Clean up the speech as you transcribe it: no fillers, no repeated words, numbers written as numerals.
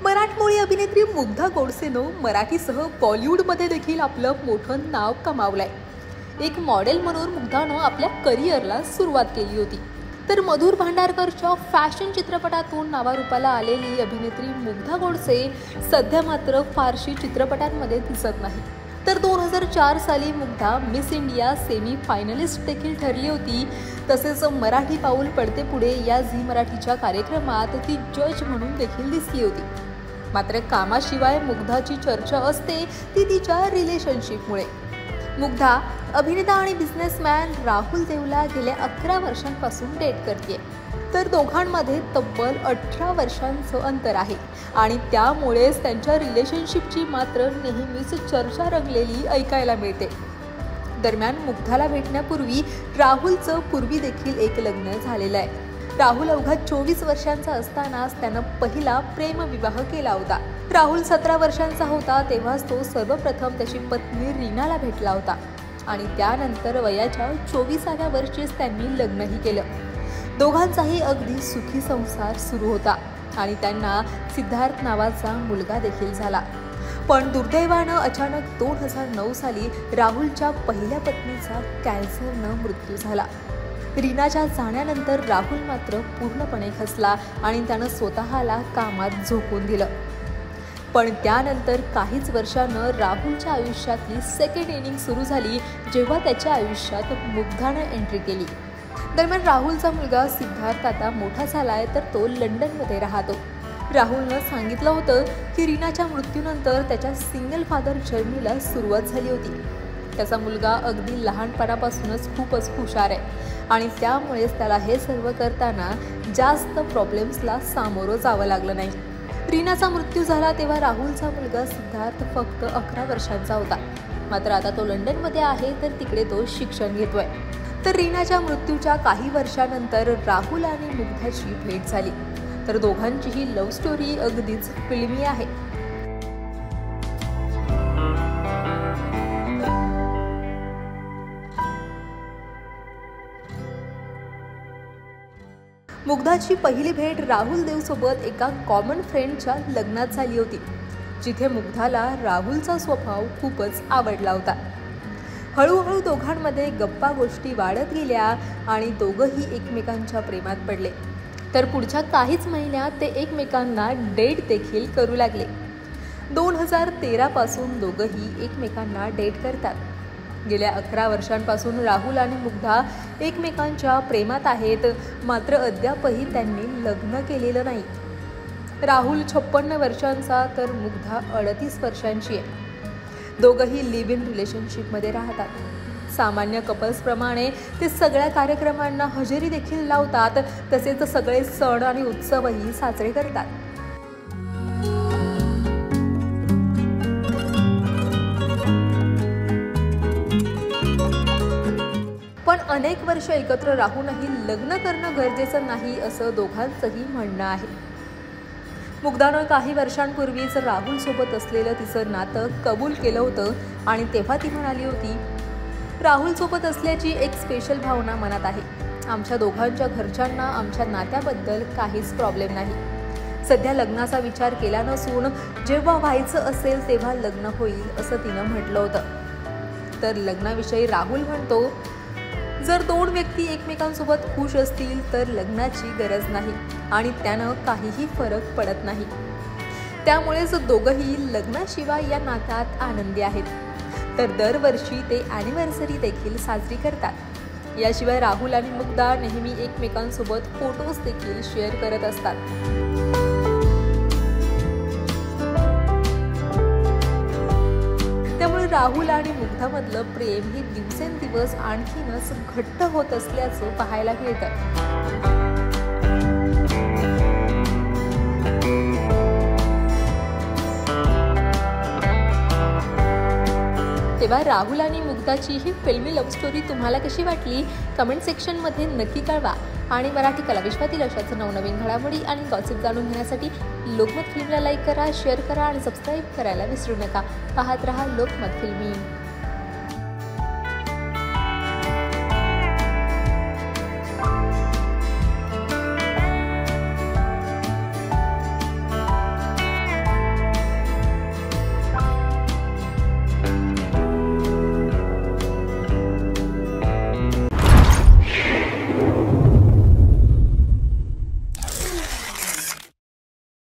मराठमोळी अभिनेत्री मुग्धा गोडसेनं मराठीसह बॉलिवूडमध्ये देखील आपलं मोठं नाव कमावलंय। एक मॉडेल म्हणून मुग्धानं आपल्या करिअरला सुरुवात केली होती, तर मधुर भांडारकरच्या फॅशन चित्रपटातून नावारूपाला आलेली अभिनेत्री मुग्धा गोडसे सध्या मात्र फारशी चित्रपटांमध्ये दिसत नाही। तर 2004 साली Mugdha miss India semi finalist देखील ठरली होती। तसेच मराठी पाऊल पडते पुढे या झी मराठीच्या कार्यक्रमात ती जज म्हणून देखील दिसली होती। मात्र कामाशिवाय मुग्धाची चर्चा असते ती तिच्या रिलेशनशिपमुळे। मुग्धा अभिनेता आणि बिझनेसमॅन राहुल देवला गेल्या 11 वर्षांपासून डेट करते, तर दोघांमध्ये तब्बल 18 वर्षांचं अंतर आहे आणि त्यामुळेच त्यांच्या रिलेशनशिपची मात्र नेहमीच चर्चा रंगलेली ऐकायला मिळते। दरम्यान मुग्धाला भेटण्यापूर्वी राहुलचं पूर्वी देखील एक लग्न झालेलं आहे। राहुल अवघा 24 वर्षांचा असतानाच त्यानं पहिला प्रेमविवाह केला होता। राहुल 17 वर्षांचा होता तेव्हाच तो सर्वप्रथम त्याची पत्नी रीनाला भेटला होता आणि त्यानंतर वयाच्या 24व्या वर्षीच त्यांनी लग्नही केलं। दोघांचाही अगदी सुखी संसार सुरू होता आणि त्यांना सिद्धार्थ नावाचा मुलगा देखील झाला। पण दुर्दैवानं अचानक 2009 साली राहुलच्या पहिल्या पत्नीचा कॅन्सरनं मृत्यू झाला। रीनाच्या जाण्यानंतर राहुल मात्र पूर्णपणे खचला आणि त्यानं स्वतःला कामात झोकून दिलं। पण त्यानंतर काहीच वर्षानं राहुलच्या आयुष्यातली सेकंड इनिंग सुरू झाली, जेव्हा त्याच्या आयुष्यात मुग्धानं एंट्री केली। दरम्यान राहुलचा मुलगा सिद्धार्थ आता मोठा झालाय, तर तो लंडनमध्ये राहतो। राहुलनं सांगितलं होतं की रीनाच्या मृत्यूनंतर त्याच्या सिंगल फादर जर्नीला सुरुवात झाली होती। त्याचा मुलगा अगदी लहानपणापासूनच खूपच हुशार आहे आणि त्यामुळेच त्याला हे सर्व करताना जास्त प्रॉब्लेम्सला सामोरं जावं लागलं नाही। रीनाचा मृत्यू झाला तेव्हा राहुलचा मुलगा सिद्धार्थ फक्त 11 वर्षांचा होता। मात्र आता तो लंडनमध्ये आहे, तर तिकडे तो शिक्षण घेतोय। तर रीनाच्या मृत्यूच्या काही वर्षानंतर राहुल आणि मुग्धाची भेट झाली, तर दोघांचीही लव्ह स्टोरी अगदीच फिल्मी आहे। मुग्धाची पहिली भेट राहुल देवसोबत एका कॉमन फ्रेंडच्या लग्नात झाली होती, जिथे मुग्धाला राहुलचा स्वभाव खूपच आवडला होता। हळूहळू दोघांमध्ये गप्पा गोष्टी वाढत गेल्या आणि दोघंही एकमेकांच्या प्रेमात पडले। तर पुढच्या काहीच महिन्यात ते एकमेकांना डेट देखील करू लागले। 2013 पासून दोघंही एकमेकांना डेट करतात। गेल्या 11 वर्षांपासून राहुल आणि मुग्धा एकमेकांच्या प्रेमात आहेत, मात्र अद्यापही त्यांनी लग्न केलेलं नाही। राहुल 56 वर्षांचा तर मुग्धा 38 वर्षांची आहे। दोघंही लिव्ह इन रिलेशनशिपमध्ये राहतात। सामान्य कपल्सप्रमाणे ते सगळ्या कार्यक्रमांना हजेरी देखील लावतात, तसेच सगळे सण आणि उत्सवही साजरे करतात। पण अनेक वर्ष एकत्र राहूनही लग्न करणं गरजेचं नाही, असं दोघांचंही म्हणणं आहे। मुग्धानं काही वर्षांपूर्वीच राहुल सोबत असलेलं तिचं नातं कबूल केलं होतं आणि तेव्हा ती म्हणाली होती, राहुल सोबत असल्याची एक स्पेशल भावना मनात आहे। आमच्या दोघांच्या घरच्यांना आमच्या नात्याबद्दल काहीच प्रॉब्लेम नाही। सध्या लग्नाचा विचार केला नसून जेव्हा व्हायचं असेल तेव्हा लग्न होईल, असं तिनं म्हटलं होतं। तर लग्नाविषयी राहुल म्हणतो, जर 2 व्यक्ती एकमेकांसोबत खुश असतील तर लग्नाची गरज नाही आणि त्यानं काहीही फरक पडत नाही। त्यामुळेच दोघंही लग्नाशिवाय या नात्यात आनंदी आहेत। तर दरवर्षी ते ॲनिव्हर्सरी देखील साजरी करतात। याशिवाय राहुल आणि मुग्धा नेहमी एकमेकांसोबत फोटोज देखील शेअर करत असतात। त्यामुळे राहुल आणि मुग्धामधलं प्रेम हे दिवसेंदिवस आणखीनच घट्ट होत असल्याचं पाहायला मिळतं। तेव्हा राहुल आणि मुग्धाची ही फिल्मी लव्ह स्टोरी तुम्हाला कशी वाटली कमेंट सेक्शनमध्ये नक्की कळवा आणि मराठी कलाविश्वातील अशाच नवनवीन घडामोडी आणि गॉसिप जाणून घेण्यासाठी लोकमत फिल्मला लाईक करा, शेअर करा आणि सबस्क्राईब करायला विसरू नका। पाहत रहा लोकमत फिल्मी।